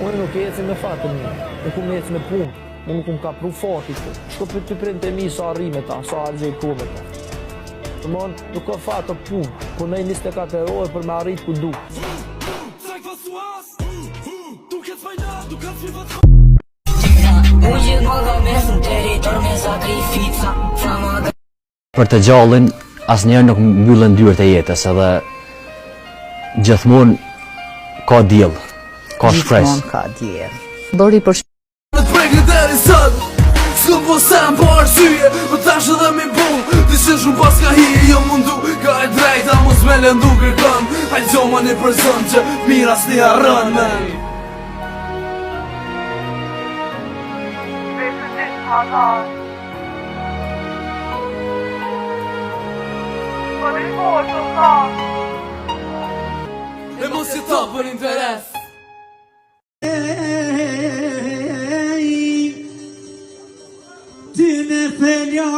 Unë nuk eci me fatën një, nuk eci me punë, unë nuk ka pru fatit. Shko për të prindë të mi sa arri me ta, sa argjej ku me ta. Domthon, nuk ka fatë punë, punoj 24 orë për me arrit ku du. Për të gjallin, asnjëherë nuk mbyllen dyert e jetës, edhe gjithmonë ka diell, ka shpresë. Gjithmonë ka diell. Bëri për s'kom po sem po arsye, më tash edhe mi bun Dishe shumë pas ka hije, jo mundu Ka e drejta, mos me lëndu kërkën Hajt gjoma një person që mira s'ni harrën, men E mos jeto për interes Ty me felja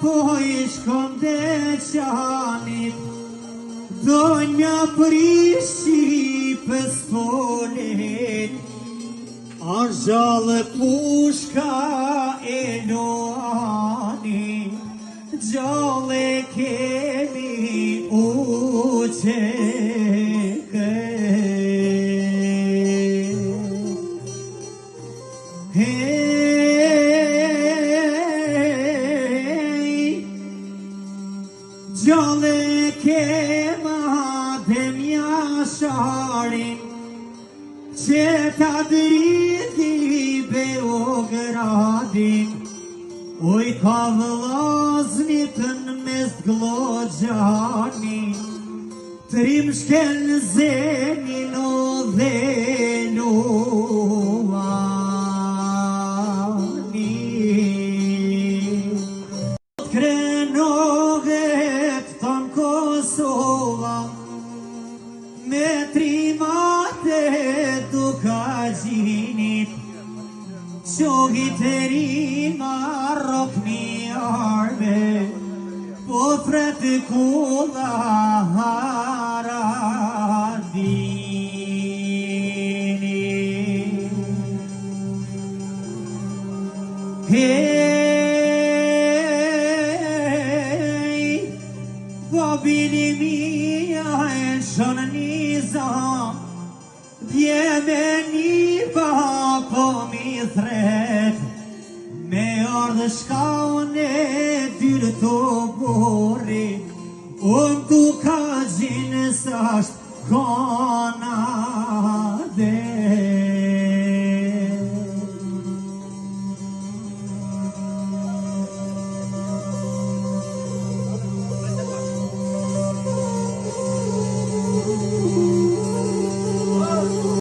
po ishkom dhe qanit Dojnë mja prishi për spolit A gjallë pushka e loani Gjallë kemi u qeke Gjallë kema dhe mja sharin Që ta driti Beogradin Oj ka vëllaznit në mes t'glogjani Trim shkel zenin o dhe luani Krenohet ton Kosova Me trimate duka gjinit Qohit e rima rokni arme Po fretë kulla haradini Hey, babini mia e shonë nizam Dje me një po mi thret Me ardhë shka